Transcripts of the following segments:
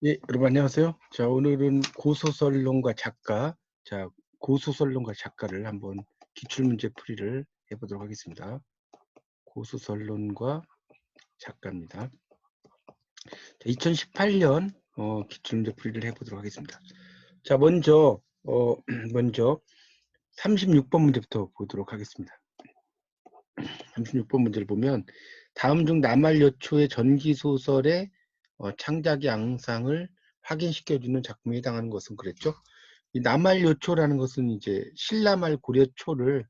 예, 여러분 안녕하세요. 자, 오늘은 고소설론가 작가, 고소설론가 작가를 한번 기출문제 풀이를 해보도록 하겠습니다. 고소설론가 작가입니다. 자, 2018년 기출문제 풀이를 해보도록 하겠습니다. 자, 먼저 먼저 36번 문제부터 보도록 하겠습니다. 36번 문제를 보면 다음 중 남할여초의 전기소설의 창작 양상을 확인시켜주는 작품에 해당하는 것은 그랬죠. 이 남할여초라는 것은 이제 신라말 고려초를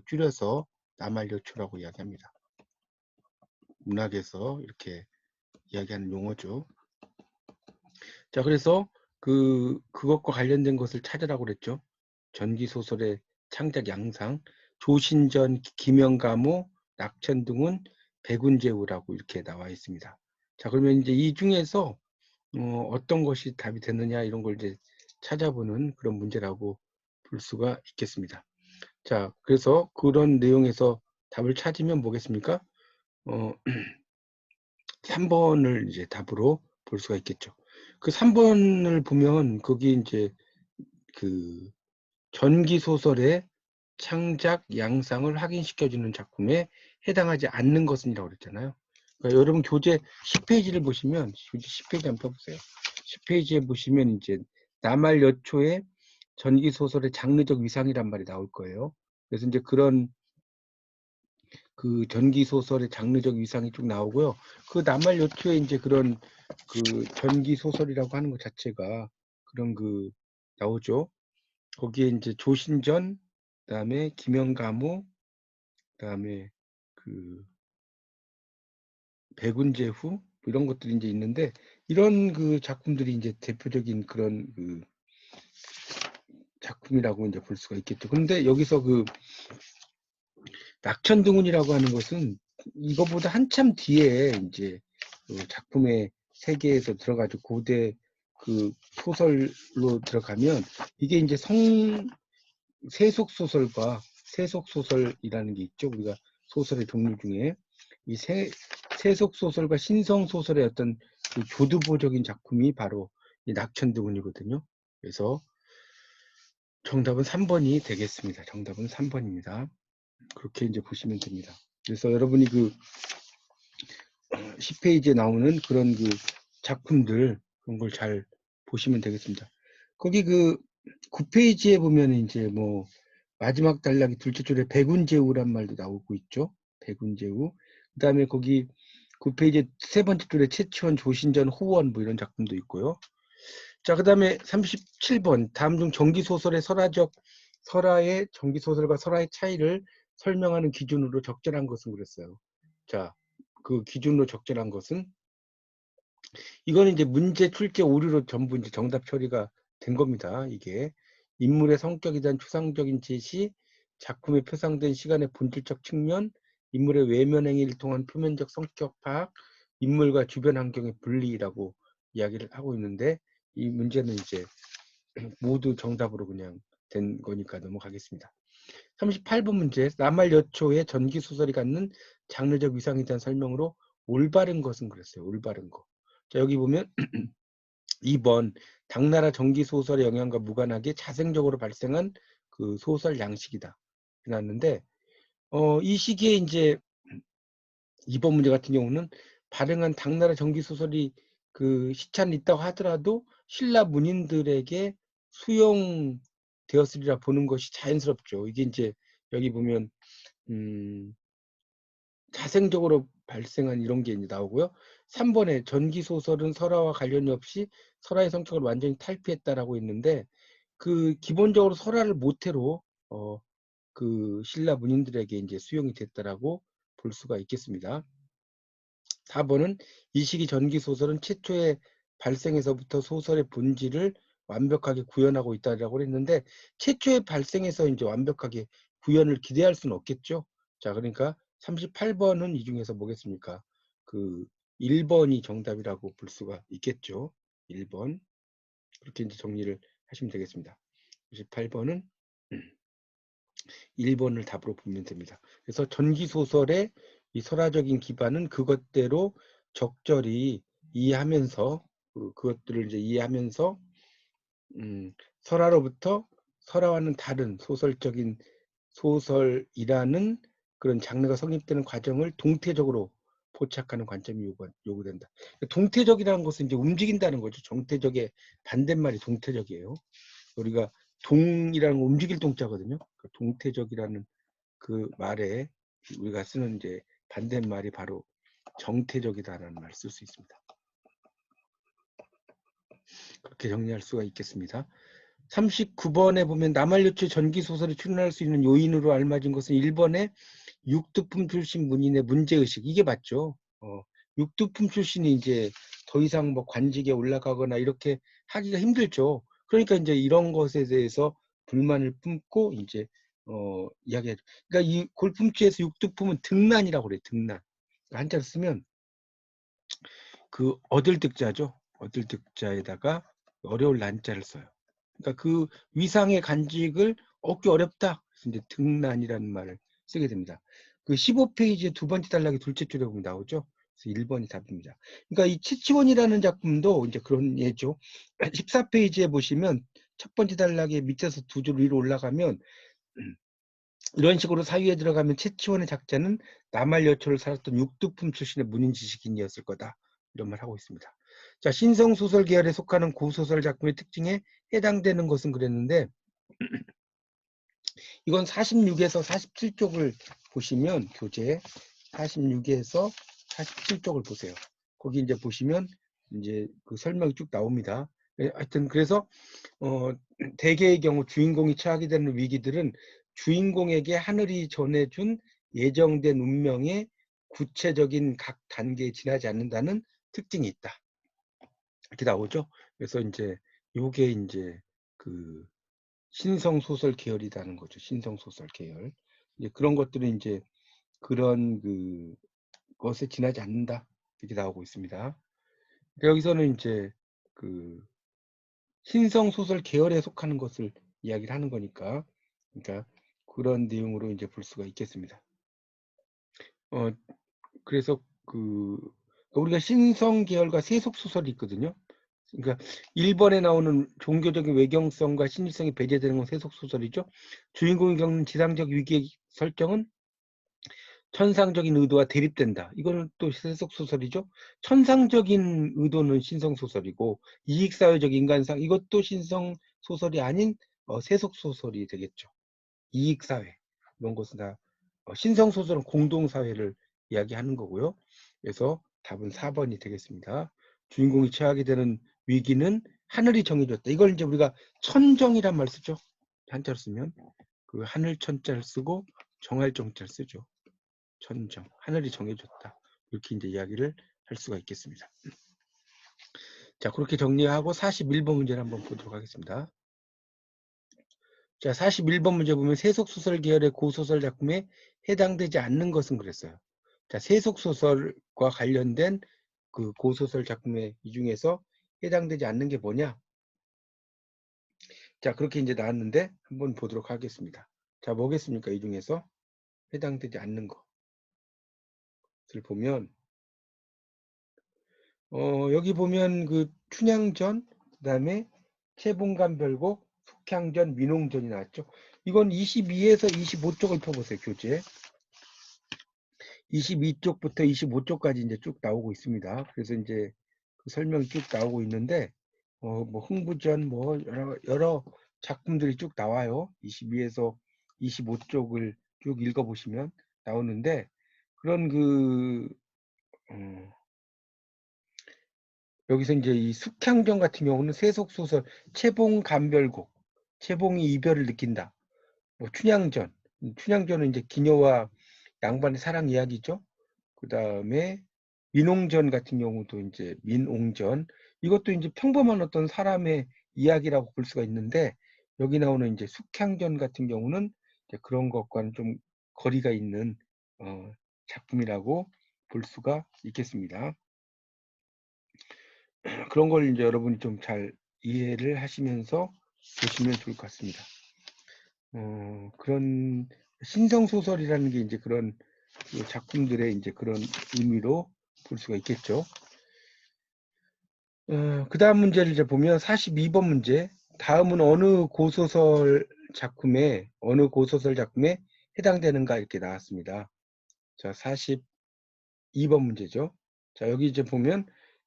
줄여서 남할여초라고 이야기합니다. 문학에서 이렇게 이야기하는 용어죠. 자, 그래서 그것과 관련된 것을 찾으라고 그랬죠. 전기소설의 창작 양상, 조신전, 김영감호, 낙천등은 백운제후라고 이렇게 나와 있습니다. 자, 그러면 이제 이 중에서 어떤 것이 답이 되느냐 이런 걸 이제 찾아보는 그런 문제라고 볼 수가 있겠습니다. 자, 그래서 그런 내용에서 답을 찾으면 뭐겠습니까? 3번을 이제 답으로 볼 수가 있겠죠. 그 3번을 보면 거기 이제 그 전기 소설의 창작 양상을 확인시켜주는 작품에 해당하지 않는 것은이라고 그랬잖아요. 그러니까 여러분 교재 10페이지를 보시면 교재 10페이지 한번 펴보세요. 10페이지에 보시면 이제 남할여초의 전기 소설의 장르적 위상이란 말이 나올 거예요. 그래서 이제 그런 그 전기 소설의 장르적 위상이 쭉 나오고요. 그 남할여초에 이제 그런 그 전기 소설이라고 하는 것 자체가 그런 그 나오죠. 거기에 이제 조신전, 그다음에 김영감호, 그다음에 그 백운제후 이런 것들이 이제 있는데 이런 그 작품들이 이제 대표적인 그런 그 작품이라고 이제 볼 수가 있겠죠. 그런데 여기서 그 낙천등운이라고 하는 것은 이거보다 한참 뒤에 이제 그 작품의 세계에서 들어가지고 고대 그 소설로 들어가면 이게 이제 세속 소설과 세속 소설이라는 게 있죠. 우리가 소설의 종류 중에 이 세속 소설과 신성 소설의 어떤 그 교두보적인 작품이 바로 이 낙천등운이거든요. 그래서 정답은 3번이 되겠습니다. 정답은 3번입니다. 그렇게 이제 보시면 됩니다. 그래서 여러분이 그 10페이지에 나오는 그런 그 작품들 그런 걸 잘 보시면 되겠습니다. 거기 그 9페이지에 보면 이제 뭐 마지막 단락이 둘째 줄에 백운제후란 말도 나오고 있죠. 백운제후. 그다음에 거기 9페이지 세 번째 줄에 최치원, 조신전, 호원 뭐 이런 작품도 있고요. 자, 그다음에 37번 다음 중 전기소설의 설화의 전기소설과 설화의 차이를 설명하는 기준으로 적절한 것은 그랬어요. 자, 그 기준으로 적절한 것은 이거는 이제 문제 출제 오류로 전부 이제 정답 처리가 된 겁니다. 이게 인물의 성격에 대한 추상적인 제시, 작품에 표상된 시간의 본질적 측면, 인물의 외면 행위를 통한 표면적 성격 파악, 인물과 주변 환경의 분리라고 이야기를 하고 있는데 이 문제는 이제 모두 정답으로 그냥 된 거니까 넘어가겠습니다. 38번 문제 남할여초의 전기소설이 갖는 장르적 위상에 대한 설명으로 올바른 것은 그랬어요. 올바른 거. 자, 여기 보면 2번 당나라 전기소설의 영향과 무관하게 자생적으로 발생한 그 소설 양식이다. 해놨는데 이 시기에 이제 2번 문제 같은 경우는 발행한 당나라 전기소설이 그 시차는 있다고 하더라도 신라 문인들에게 수용되었으리라 보는 것이 자연스럽죠. 이게 이제 여기 보면 자생적으로 발생한 이런 게 이제 나오고요. 3번에 전기소설은 설화와 관련이 없이 설화의 성격을 완전히 탈피했다라고 했는데 그 기본적으로 설화를 모태로 그 신라 문인들에게 이제 수용이 됐다라고 볼 수가 있겠습니다. 4번은 이 시기 전기소설은 최초의 발생에서부터 소설의 본질을 완벽하게 구현하고 있다라고 했는데 최초의 발생에서 이제 완벽하게 구현을 기대할 수는 없겠죠. 자, 그러니까 38번은 이 중에서 뭐겠습니까? 그 1번이 정답이라고 볼 수가 있겠죠. 1번. 그렇게 이제 정리를 하시면 되겠습니다. 28번은 1번을 답으로 보면 됩니다. 그래서 전기소설의 이 설화적인 기반은 그것대로 적절히 이해하면서 그것들을 이제 이해하면서 설화로부터 설화와는 다른 소설이라는 그런 장르가 성립되는 과정을 동태적으로 포착하는 관점이 요구된다. 동태적이라는 것은 이제 움직인다는 거죠. 정태적의 반대말이 동태적이에요. 우리가 동이라는 건 움직일 동자거든요. 동태적이라는 그 말에 우리가 쓰는 이제 반대말이 바로 정태적이다라는 말을 쓸 수 있습니다. 그렇게 정리할 수가 있겠습니다. 39번에 보면 남한여초의 전기소설에 출연할 수 있는 요인으로 알맞은 것은 1번의 육두품 출신 문인의 문제의식. 이게 맞죠. 육두품 출신이 이제 더 이상 뭐 관직에 올라가거나 이렇게 하기가 힘들죠. 그러니까 이제 이런 것에 대해서 불만을 품고 이제 이야기하죠. 그러니까 이 골품치에서 육두품은 등난이라고 그래요. 등난. 한자로 쓰면 그 얻을 득자죠. 얻을 득자에다가 어려울 난자를 써요. 그러니까 그 위상의 간직을 얻기 어렵다. 그래서 이제 등난이라는 말을 쓰게 됩니다. 그 15페이지의 두 번째 단락의 둘째 줄에 보면 나오죠. 그래서 1번이 답입니다. 그러니까 이 치치원이라는 작품도 이제 그런 예죠. 14페이지에 보시면 첫 번째 단락의 밑에서 두 줄 위로 올라가면 이런 식으로 사유에 들어가면 채치원의 작자는 남한여초를 살았던 육두품 출신의 문인 지식인이었을 거다. 이런 말 하고 있습니다. 자, 신성소설 계열에 속하는 고소설 작품의 특징에 해당되는 것은 그랬는데 이건 46에서 47쪽을 보시면 교재 46에서 47쪽을 보세요. 거기 이제 보시면 이제 그 설명이 쭉 나옵니다. 하여튼 그래서 대개의 경우 주인공이 처하게 되는 위기들은 주인공에게 하늘이 전해준 예정된 운명의 구체적인 각 단계에 지나지 않는다는 특징이 있다. 이렇게 나오죠. 그래서 이제 요게 이제 그 신성소설 계열이라는 거죠. 신성소설 계열. 이제 그런 것들은 이제 그런 그 것에 지나지 않는다. 이렇게 나오고 있습니다. 여기서는 이제 그 신성소설 계열에 속하는 것을 이야기를 하는 거니까, 그러니까 그런 내용으로 이제 볼 수가 있겠습니다. 그래서 우리가 신성 계열과 세속 소설이 있거든요. 그러니까 1번에 나오는 종교적인 외경성과 신일성이 배제되는 건 세속 소설이죠. 주인공이 겪는 지상적 위기의 설정은 천상적인 의도와 대립된다. 이거는 또 세속 소설이죠. 천상적인 의도는 신성 소설이고 이익사회적 인간상 이것도 신성 소설이 아닌 세속 소설이 되겠죠. 이익사회 이런 것은 다 신성 소설은 공동사회를 이야기하는 거고요. 그래서 답은 4번이 되겠습니다. 주인공이 처하게 되는 위기는 하늘이 정해줬다. 이걸 이제 우리가 천정이란 말 쓰죠. 한자로 쓰면 그 하늘 천자를 쓰고 정할 정자를 쓰죠. 천정, 하늘이 정해줬다. 이렇게 이제 이야기를 할 수가 있겠습니다. 자, 그렇게 정리하고 41번 문제를 한번 보도록 하겠습니다. 자, 41번 문제 보면 세속소설 계열의 고소설 작품에 해당되지 않는 것은 그랬어요. 자, 세속소설과 관련된 그 고소설 작품의 이 중에서 해당되지 않는 게 뭐냐? 자, 그렇게 이제 나왔는데 한번 보도록 하겠습니다. 자, 뭐겠습니까? 이 중에서 해당되지 않는 것을 보면 여기 보면 그 춘향전, 그 다음에 채봉감별곡, 숙향전, 민홍전이 나왔죠. 이건 22에서 25쪽을 펴보세요, 교재. 22쪽부터 25쪽까지 이제 쭉 나오고 있습니다. 그래서 이제 그 설명이 쭉 나오고 있는데, 뭐 흥부전, 뭐 여러 작품들이 쭉 나와요. 22에서 25쪽을 쭉 읽어보시면 나오는데, 그런 여기서 이제 이 숙향전 같은 경우는 세속소설 채봉감별곡, 채봉이 이별을 느낀다. 뭐 춘향전은 이제 기녀와 양반의 사랑 이야기죠. 그 다음에 민홍전 같은 경우도 이제 민옹전, 이것도 이제 평범한 어떤 사람의 이야기라고 볼 수가 있는데 여기 나오는 이제 숙향전 같은 경우는 이제 그런 것과는 좀 거리가 있는 작품이라고 볼 수가 있겠습니다. 그런 걸 이제 여러분이 좀 잘 이해를 하시면서 보시면 좋을 것 같습니다. 그런 신성소설이라는 게 이제 그런 작품들의 이제 그런 의미로 볼 수가 있겠죠. 그 다음 문제를 이제 보면 42번 문제. 다음은 어느 고소설 작품에 해당되는가 이렇게 나왔습니다. 자, 42번 문제죠. 자, 여기 이제 보면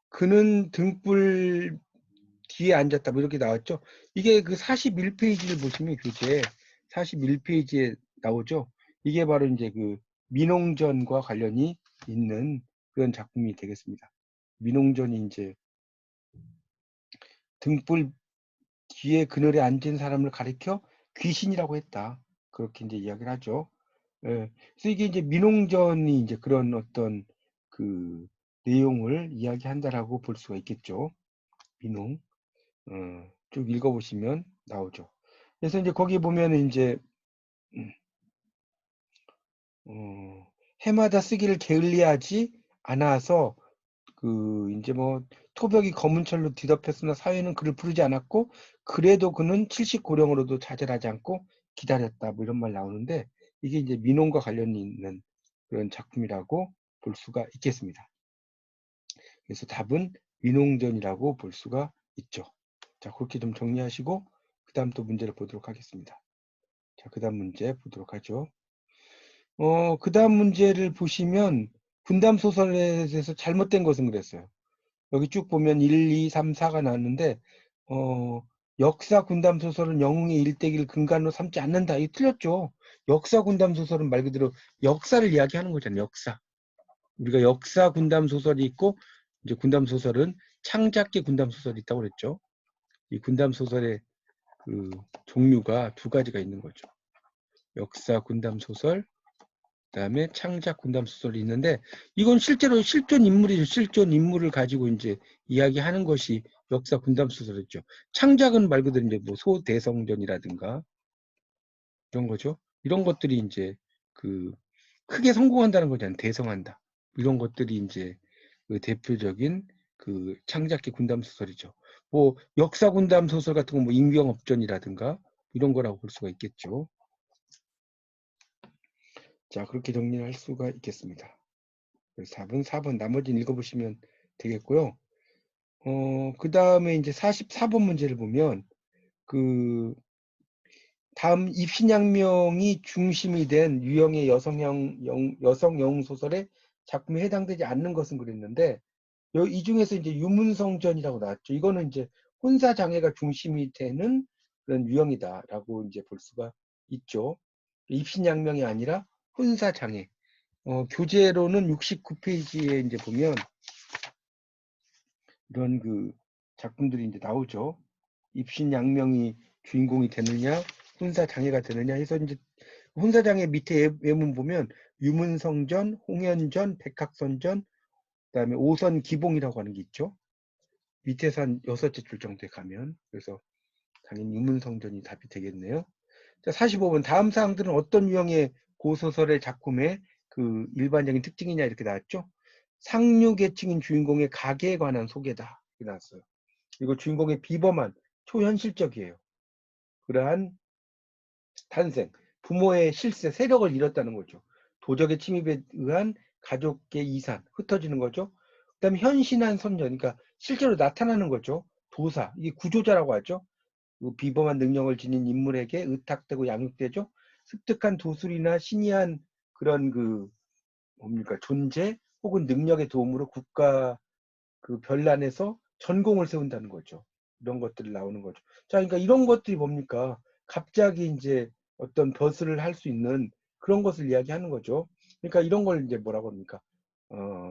그는 등불 뒤에 앉았다 뭐 이렇게 나왔죠. 이게 그 41페이지를 보시면 교재 41페이지에 나오죠. 이게 바로 이제 그 민홍전과 관련이 있는 그런 작품이 되겠습니다. 민홍전이 이제 등불 뒤에 그늘에 앉은 사람을 가리켜 귀신이라고 했다. 그렇게 이제 이야기를 하죠. 예. 그래서 이게 이제 민홍전이 이제 그런 어떤 그 내용을 이야기한다라고 볼 수가 있겠죠. 민홍. 쭉 읽어보시면 나오죠. 그래서 이제 거기 보면은 이제 해마다 쓰기를 게을리하지 않아서 그 이제 뭐 토벽이 검은 철로 뒤덮였으나 사회는 그를 부르지 않았고 그래도 그는 70고령으로도 좌절하지 않고 기다렸다 뭐 이런 말 나오는데 이게 이제 민원과 관련이 있는 그런 작품이라고 볼 수가 있겠습니다. 그래서 답은 민홍전이라고 볼 수가 있죠. 자, 그렇게 좀 정리하시고 그 다음 또 문제를 보도록 하겠습니다. 자, 그 다음 문제 보도록 하죠. 그 다음 문제를 보시면 분담 소설에 대해서 잘못된 것은 그랬어요. 여기 쭉 보면 1, 2, 3, 4가 나왔는데 역사 군담 소설은 영웅의 일대기를 근간으로 삼지 않는다. 이거 틀렸죠. 역사 군담 소설은 말 그대로 역사를 이야기하는 거잖아요. 역사. 우리가 역사 군담 소설이 있고 이제 군담 소설은 창작기 군담 소설이 있다고 그랬죠. 이 군담 소설의 그 종류가 두 가지가 있는 거죠. 역사 군담 소설, 그다음에 창작 군담 소설이 있는데 이건 실제로 실존 인물이죠. 실존 인물을 가지고 이제 이야기하는 것이 역사 군담 소설이죠. 창작은 말 그대로 이제 뭐 소대성전이라든가 이런 거죠. 이런 것들이 이제 그 크게 성공한다는 거잖아요. 대성한다. 이런 것들이 이제 그 대표적인 그 창작기 군담 소설이죠. 뭐 역사 군담 소설 같은 거 뭐 임경업전이라든가 이런 거라고 볼 수가 있겠죠. 자, 그렇게 정리를 할 수가 있겠습니다. 4번, 4번 나머지는 읽어보시면 되겠고요. 그 다음에 이제 44번 문제를 보면 그 다음 입신양명이 중심이 된 유형의 여성 영웅 소설의 작품에 해당되지 않는 것은 그랬는데 이 중에서 이제 유문성전이라고 나왔죠. 이거는 이제 혼사 장애가 중심이 되는 그런 유형이다라고 이제 볼 수가 있죠. 입신양명이 아니라 혼사 장애. 교재로는 69페이지에 이제 보면 이런 그 작품들이 이제 나오죠. 입신양명이 주인공이 되느냐, 혼사장애가 되느냐 해서 이제 혼사장애 밑에 예문 보면 유문성전, 홍연전, 백학선전, 그다음에 오선 기봉이라고 하는 게 있죠. 밑에서 한 6째 줄 정도에 가면 그래서 당연히 유문성전이 답이 되겠네요. 자, 45번 다음 사항들은 어떤 유형의 고소설의 작품의 그 일반적인 특징이냐 이렇게 나왔죠. 상류계층인 주인공의 가계에 관한 소개다 이렇게 나왔어요. 이거 주인공의 비범한 초현실적이에요. 그러한 탄생, 부모의 실세, 세력을 잃었다는 거죠. 도적의 침입에 의한 가족의 이산, 흩어지는 거죠. 그 다음에 현신한 선전, 그러니까 실제로 나타나는 거죠. 도사, 이게 구조자라고 하죠. 비범한 능력을 지닌 인물에게 의탁되고 양육되죠. 습득한 도술이나 신이한 그런 그 뭡니까 존재 혹은 능력의 도움으로 국가 그 별난에서 전공을 세운다는 거죠. 이런 것들이 나오는 거죠. 자, 그러니까 이런 것들이 뭡니까? 갑자기 이제 어떤 벼슬을 할 수 있는 그런 것을 이야기하는 거죠. 그러니까 이런 걸 이제 뭐라고 합니까?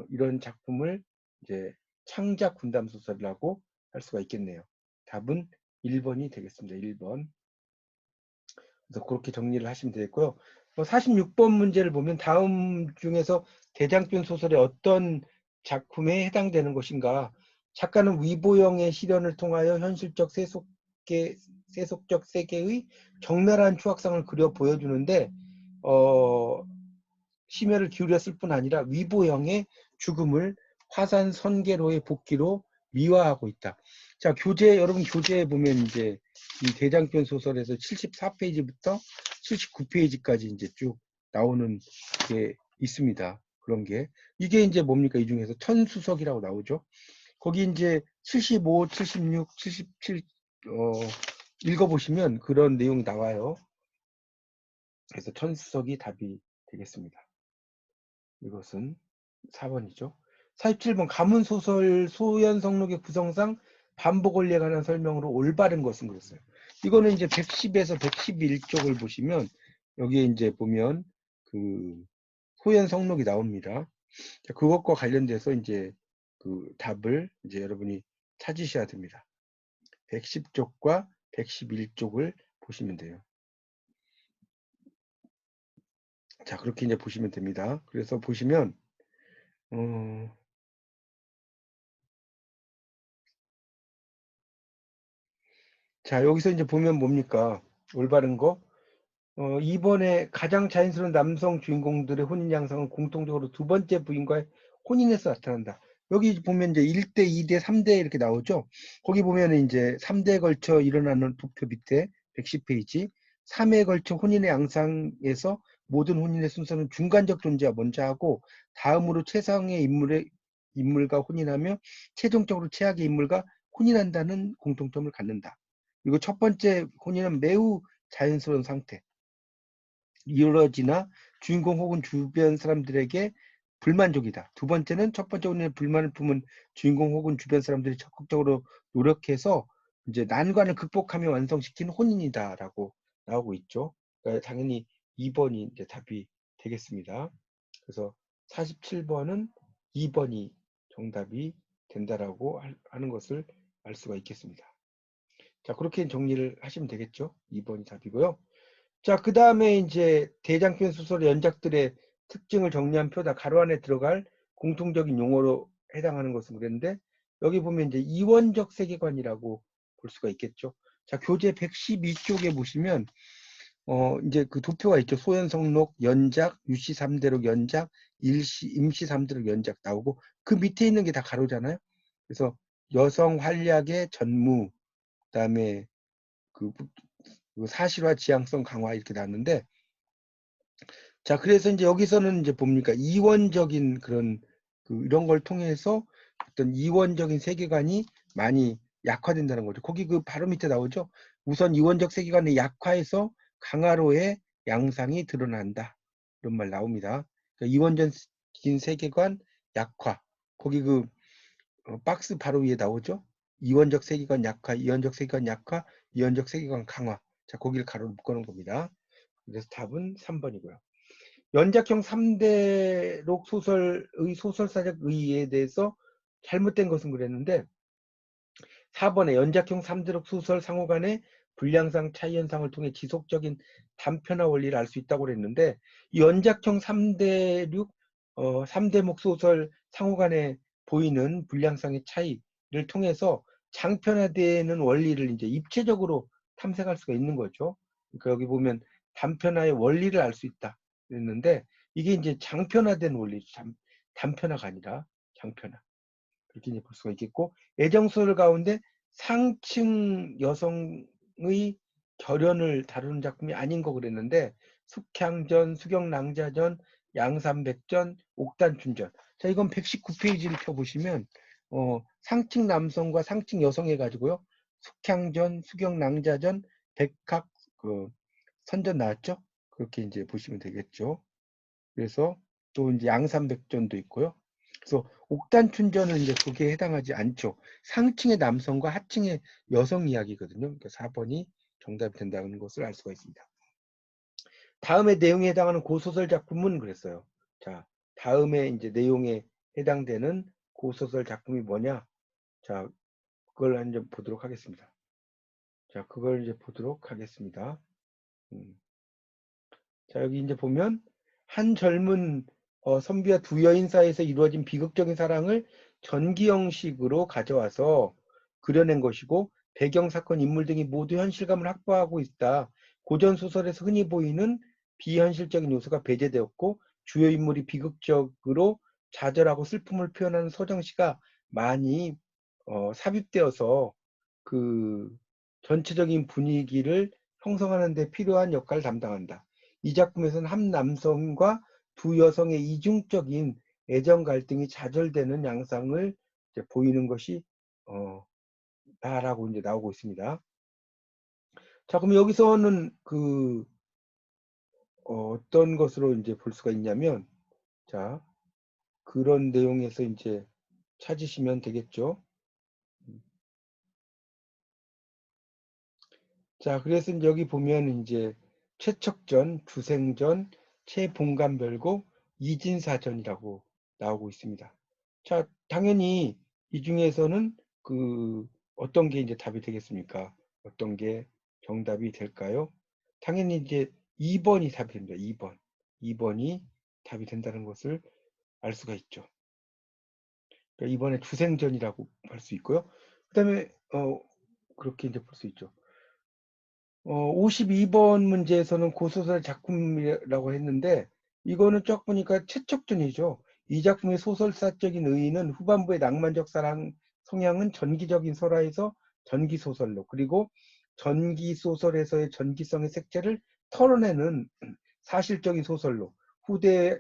이런 작품을 이제 창작 군담 소설이라고 할 수가 있겠네요. 답은 1번이 되겠습니다. 1번. 그래서 그렇게 정리를 하시면 되겠고요. 46번 문제를 보면 다음 중에서 대장편 소설의 어떤 작품에 해당되는 것인가? 작가는 위보영의 실현을 통하여 현실적 세속적 세계의 적나라한 추악상을 그려 보여주는데 심혈을 기울였을 뿐 아니라 위보영의 죽음을 화산 선계로의 복귀로 미화하고 있다. 자, 여러분 교재에 보면 이제 이 대장편 소설에서 74페이지부터 79페이지까지 이제 쭉 나오는 게 있습니다. 그런 게. 이게 이제 뭡니까? 이 중에서 천수석이라고 나오죠. 거기 이제 75, 76, 77 읽어보시면 그런 내용이 나와요. 그래서 천수석이 답이 되겠습니다. 이것은 4번이죠. 47번 가문소설 소현성록의 구성상 반복 원리에 관한 설명으로 올바른 것은 그랬어요. 이거는 이제 110에서 111쪽을 보시면 여기에 이제 보면 그 소현성록이 나옵니다. 그것과 관련돼서 이제 그 답을 이제 여러분이 찾으셔야 됩니다. 110쪽과 111쪽을 보시면 돼요. 자, 그렇게 이제 보시면 됩니다. 그래서 보시면 자, 여기서 이제 보면 뭡니까? 올바른 거. 2번에 가장 자연스러운 남성 주인공들의 혼인 양상은 공통적으로 두 번째 부인과의 혼인에서 나타난다. 여기 보면 이제 1대, 2대, 3대 이렇게 나오죠. 거기 보면 이제 3대에 걸쳐 일어나는 도표 밑에 110페이지 3회에 걸쳐 혼인의 양상에서 모든 혼인의 순서는 중간적 존재가 먼저 하고 다음으로 최상의 인물과 혼인하며 최종적으로 최악의 인물과 혼인한다는 공통점을 갖는다. 그리고 첫 번째 혼인은 매우 자연스러운 상태. 이루어지나 주인공 혹은 주변 사람들에게 불만족이다. 두 번째는 첫 번째 혼인에 불만을 품은 주인공 혹은 주변 사람들이 적극적으로 노력해서 이제 난관을 극복하며 완성시킨 혼인이다라고 나오고 있죠. 그러니까 당연히 2번이 이제 답이 되겠습니다. 그래서 47번은 2번이 정답이 된다라고 하는 것을 알 수가 있겠습니다. 자, 그렇게 정리를 하시면 되겠죠. 2번이 답이고요. 자, 그 다음에 이제 대장편 소설의 연작들의 특징을 정리한 표다 가로 안에 들어갈 공통적인 용어로 해당하는 것은 그랬는데 여기 보면 이제 이원적 세계관이라고 볼 수가 있겠죠. 자, 교재 112쪽에 보시면 이제 그 도표가 있죠. 소현성록 연작, 유시 3대록 연작, 임시 3대록 연작 나오고 그 밑에 있는 게 다 가로잖아요. 그래서 여성 활약의 전무, 그다음에 그 사실화 지향성 강화 이렇게 나왔는데 자, 그래서 이제 여기서는 이제 뭡니까? 이원적인 그런 이런 걸 통해서 어떤 이원적인 세계관이 많이 약화된다는 거죠. 거기 그 바로 밑에 나오죠. 우선 이원적 세계관의 약화에서 강화로의 양상이 드러난다. 이런 말 나옵니다. 그러니까 이원적인 세계관 약화. 거기 그 박스 바로 위에 나오죠. 이원적 세계관 약화, 이원적 세계관 약화, 이원적 세계관 강화. 자, 거기를 가로로 묶어놓은 겁니다. 그래서 답은 3번이고요. 연작형 3대록 소설의 소설사적 의의에 대해서 잘못된 것은 그랬는데 4번에 연작형 3대록 소설 상호 간의 분량상 차이 현상을 통해 지속적인 단편화 원리를 알 수 있다고 그랬는데 이 연작형 3대목 소설 상호 간에 보이는 분량상의 차이를 통해서 장편화되는 원리를 이제 입체적으로 탐색할 수가 있는 거죠. 그러니까 여기 보면 단편화의 원리를 알 수 있다 그랬는데 이게 이제 장편화된 원리죠. 단편화가 아니라 장편화. 그렇게 이제 볼 수가 있겠고 애정소설 가운데 상층 여성의 결연을 다루는 작품이 아닌 거 그랬는데 숙향전, 수경낭자전, 양산백전, 옥단춘전. 자, 이건 119페이지를 펴보시면 상층 남성과 상층 여성 해가지고요. 숙향전, 수경낭자전, 백학 선전 나왔죠? 그렇게 이제 보시면 되겠죠. 그래서 또 이제 양산백전도 있고요. 그래서 옥단춘전은 이제 거기에 해당하지 않죠. 상층의 남성과 하층의 여성 이야기거든요. 그러니까 4번이 정답이 된다는 것을 알 수가 있습니다. 다음에 내용에 해당하는 고소설 작품은 그랬어요. 자, 다음에 이제 내용에 해당되는 고소설 작품이 뭐냐? 자, 그걸 이제 보도록 하겠습니다. 자, 그걸 이제 보도록 하겠습니다. 자, 여기 이제 보면 한 젊은 선비와 두 여인 사이에서 이루어진 비극적인 사랑을 전기 형식으로 가져와서 그려낸 것이고 배경, 사건, 인물 등이 모두 현실감을 확보하고 있다. 고전 소설에서 흔히 보이는 비현실적인 요소가 배제되었고 주요 인물이 비극적으로 좌절하고 슬픔을 표현하는 서정시가 많이 삽입되어서 그 전체적인 분위기를 형성하는 데 필요한 역할을 담당한다. 이 작품에서는 한 남성과 두 여성의 이중적인 애정 갈등이 좌절되는 양상을 보이는 것이 다라고 이제 나오고 있습니다. 자, 그럼 여기서는 어떤 것으로 이제 볼 수가 있냐면, 자, 그런 내용에서 이제 찾으시면 되겠죠. 자, 그래서 여기 보면 이제 최척전, 주생전, 최봉간별고, 이진사전이라고 나오고 있습니다. 자, 당연히 이 중에서는 어떤 게 이제 답이 되겠습니까? 어떤 게 정답이 될까요? 당연히 이제 2번이 답이 됩니다. 2번. 2번이 답이 된다는 것을 알 수가 있죠. 그러니까 이번에 주생전이라고 할 수 있고요. 그다음에 그렇게 이제 볼 수 있죠. 52번 문제에서는 고소설 작품이라고 했는데 이거는 쭉 보니까 최척전이죠. 이 작품의 소설사적인 의의는 후반부의 낭만적 사랑 성향은 전기적인 설화에서 전기소설로, 그리고 전기소설에서의 전기성의 색채를 털어내는 사실적인 소설로, 후대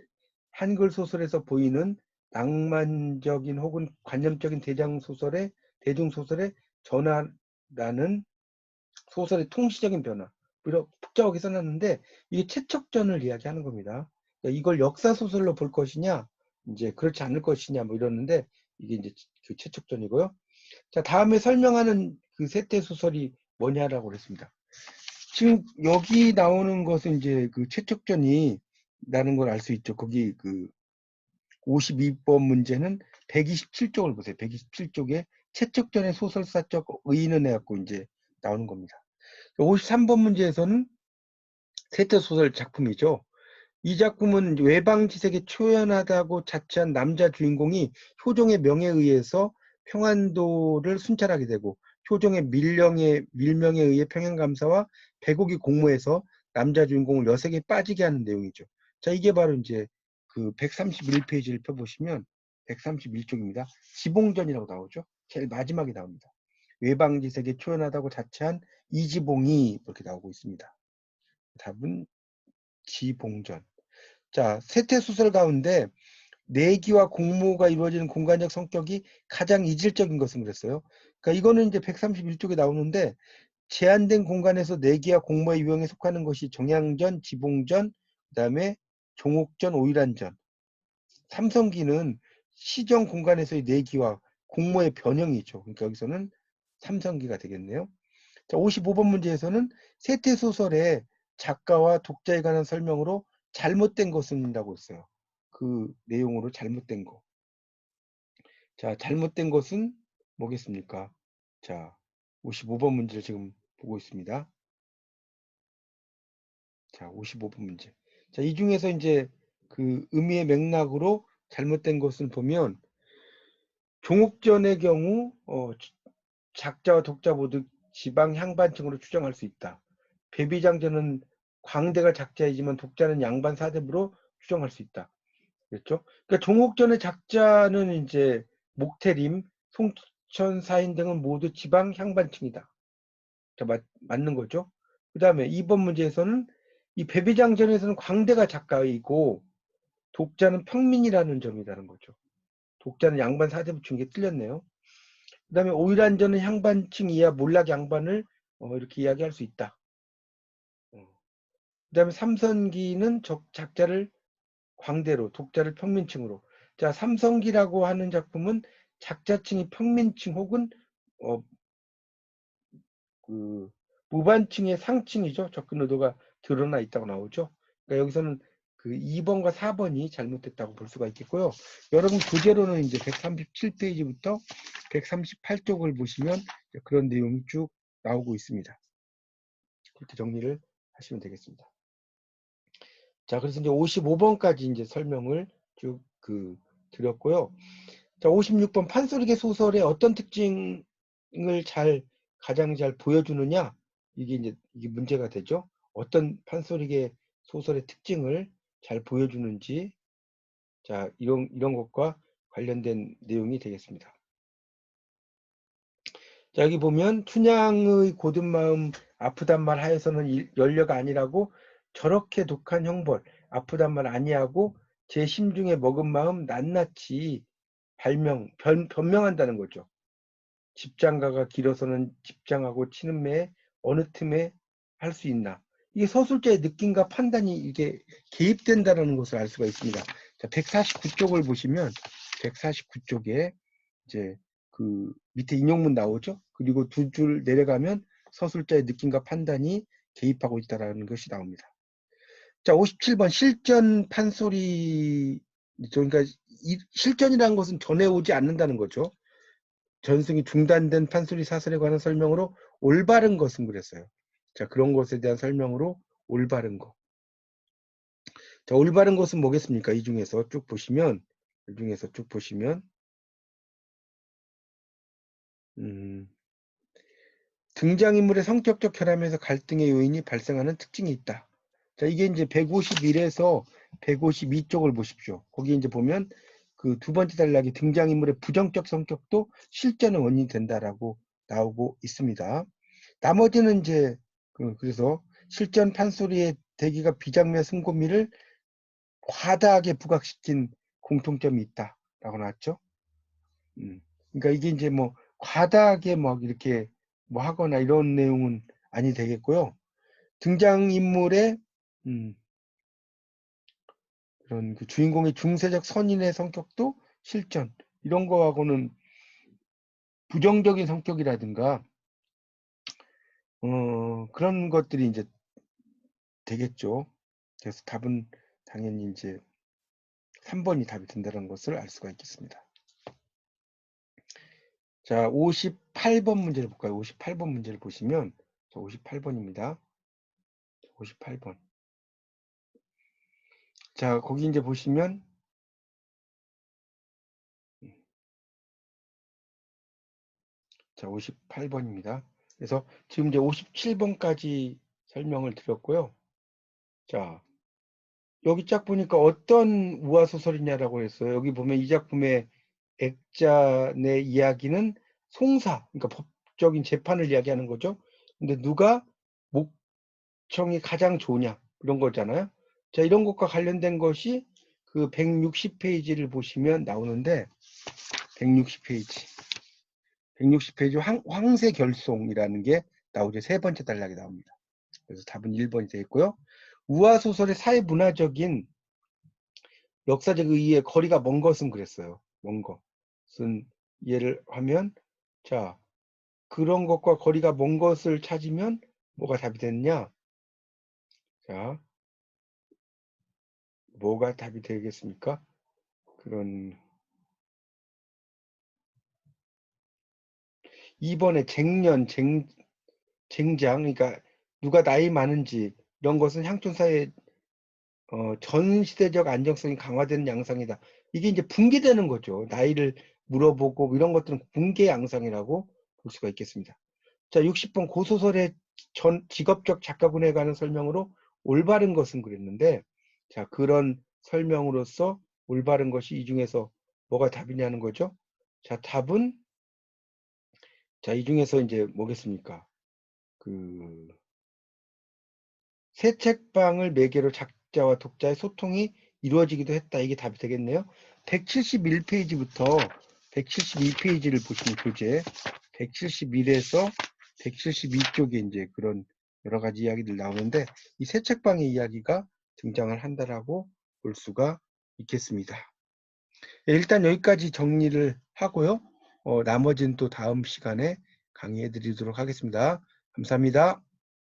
한글 소설에서 보이는 낭만적인 혹은 관념적인 대중소설의 전환라는 소설의 통시적인 변화, 비록 복잡하게 써놨는데 이게 최척전을 이야기하는 겁니다. 그러니까 이걸 역사 소설로 볼 것이냐, 이제 그렇지 않을 것이냐 뭐 이러는데 이게 이제 그 최척전이고요. 자, 다음에 설명하는 그 세태 소설이 뭐냐라고 그랬습니다. 지금 여기 나오는 것은 이제 그 최척전이 라는 걸 알 수 있죠. 거기 52번 문제는 127쪽을 보세요. 127쪽에 최척전의 소설사적 의의는 해갖고 이제 나오는 겁니다. 53번 문제에서는 세태소설 작품이죠. 이 작품은 외방지색에 초연하다고 자처한 남자 주인공이 효종의 명에 의해서 평안도를 순찰하게 되고 효종의 밀명에 의해 평양감사와 백옥이 공모해서 남자 주인공을 여색에 빠지게 하는 내용이죠. 자, 이게 바로 이제 그 131페이지를 펴보시면 131쪽입니다. 지봉전이라고 나오죠. 제일 마지막에 나옵니다. 외방지색에 초연하다고 자처한 이지봉이 이렇게 나오고 있습니다. 답은 지봉전. 자, 세태소설 가운데 내기와 공모가 이루어지는 공간적 성격이 가장 이질적인 것은 그랬어요. 그러니까 이거는 이제 131쪽에 나오는데 제한된 공간에서 내기와 공모의 유형에 속하는 것이 정양전, 지봉전, 그다음에 종옥전, 오일환전. 삼성기는 시정 공간에서의 내기와 공모의 변형이죠. 그러니까 여기서는 삼성기가 되겠네요. 자, 55번 문제에서는 세태소설의 작가와 독자에 관한 설명으로 잘못된 것은이라고 했어요. 그 내용으로 잘못된 거. 자, 잘못된 것은 뭐겠습니까? 자, 55번 문제를 지금 보고 있습니다. 자, 55번 문제. 자, 이 중에서 이제 그 의미의 맥락으로 잘못된 것을 보면 종옥전의 경우 작자와 독자 모두 지방 향반층으로 추정할 수 있다. 배비장전은 광대가 작자이지만 독자는 양반 사대부로 추정할 수 있다. 그렇죠? 그러니까 종옥전의 작자는 이제 목태림, 송천 사인 등은 모두 지방 향반층이다. 자, 맞는 거죠. 그 다음에 2번 문제에서는 이 배비장전에서는 광대가 작가이고 독자는 평민이라는 점이라는 거죠. 독자는 양반 사대부 중에 틀렸네요. 그 다음에 오일안전은 향반층 이하 몰락 양반을 이렇게 이야기할 수 있다. 그 다음에 삼선기는 작자를 광대로, 독자를 평민층으로. 자, 삼성기라고 하는 작품은 작자층이 평민층 혹은 어, 그 무반층의 상층이죠. 접근 의도가 드러나 있다고 나오죠. 그러니까 여기서는 그 2번과 4번이 잘못됐다고 볼 수가 있겠고요. 여러분 교재로는 이제 137페이지부터 138쪽을 보시면 그런 내용이 쭉 나오고 있습니다. 그렇게 정리를 하시면 되겠습니다. 자, 그래서 이제 55번까지 이제 설명을 쭉 드렸고요. 자, 56번 판소리계 소설의 어떤 특징을 가장 잘 보여주느냐? 이게 문제가 되죠. 어떤 판소리계 소설의 특징을 잘 보여주는지, 자, 이런 것과 관련된 내용이 되겠습니다. 자, 여기 보면 춘향의 고든 마음 아프단 말 하에서는 연려가 아니라고 저렇게 독한 형벌 아프단 말 아니하고 제 심중에 먹은 마음 낱낱이 변명한다는 거죠. 집장가가 길어서는 집장하고 치는 매에 어느 틈에 할 수 있나. 이게 서술자의 느낌과 판단이 이게 개입된다는 것을 알 수가 있습니다. 자, 149쪽을 보시면 149쪽에 이제 그 밑에 인용문 나오죠. 그리고 두 줄 내려가면 서술자의 느낌과 판단이 개입하고 있다는 것이 나옵니다. 자, 57번 실전 판소리. 그러니까 실전이라는 것은 전해오지 않는다는 거죠. 전승이 중단된 판소리 사설에 관한 설명으로 올바른 것은 그랬어요. 자, 그런 것에 대한 설명으로 올바른 것. 자, 올바른 것은 뭐겠습니까? 이 중에서 쭉 보시면, 등장인물의 성격적 결함에서 갈등의 요인이 발생하는 특징이 있다. 자, 이게 이제 151에서 152쪽을 보십시오. 거기 이제 보면 그 두 번째 단락이 등장인물의 부정적 성격도 실전의 원인이 된다라고 나오고 있습니다. 나머지는 이제 그래서 실전 판소리의 대기가 비장면 승고미를 과다하게 부각시킨 공통점이 있다라고 나왔죠. 그러니까 이게 이제 뭐 과다하게 막 이렇게 뭐 하거나 이런 내용은 아니 되겠고요. 등장인물의 그런 그 주인공의 중세적 선인의 성격도 실전 이런 거하고는 부정적인 성격이라든가 그런 것들이 이제 되겠죠. 그래서 답은 당연히 이제 3번이 답이 된다는 것을 알 수가 있겠습니다. 자, 58번 문제를 볼까요? 58번 문제를 보시면 58번입니다. 58번. 자, 거기 이제 보시면 자, 58번입니다. 그래서 지금 이제 57번까지 설명을 드렸고요. 자, 여기 쫙 보니까 어떤 우화소설이냐라고 했어요. 여기 보면 이 작품의 액자의 이야기는 송사, 그러니까 법적인 재판을 이야기하는 거죠. 근데 누가 목청이 가장 좋으냐 이런 거잖아요. 자, 이런 것과 관련된 것이 그 160페이지를 보시면 나오는데 160페이지 황새결송이라는 게 나오죠. 세 번째 단락이 나옵니다. 그래서 답은 1번이 되어 있고요. 우화소설의 사회문화적인 역사적 의의의 거리가 먼 것은 그랬어요. 먼 것은 이해를 하면 자, 그런 것과 거리가 먼 것을 찾으면 뭐가 답이 됐냐? 자, 뭐가 답이 되겠습니까? 그런 2번에 쟁장, 그러니까 누가 나이 많은지 이런 것은 향촌사의 전 시대적 안정성이 강화되는 양상이다. 이게 이제 붕괴되는 거죠. 나이를 물어보고 이런 것들은 붕괴 양상이라고 볼 수가 있겠습니다. 자, 60번 고소설의 직업적 작가분에 관한 설명으로 올바른 것은 그랬는데, 자, 그런 설명으로서 올바른 것이 이 중에서 뭐가 답이냐는 거죠. 자, 답은 자, 이 중에서 이제 뭐겠습니까? 새 책방을 매개로 작자와 독자의 소통이 이루어지기도 했다. 이게 답이 되겠네요. 171페이지부터 172페이지를 보시면 교재 171에서 172쪽에 이제 그런 여러 가지 이야기들 나오는데 이 새 책방의 이야기가 등장을 한다라고 볼 수가 있겠습니다. 일단 여기까지 정리를 하고요. 나머지는 또 다음 시간에 강의해 드리도록 하겠습니다. 감사합니다.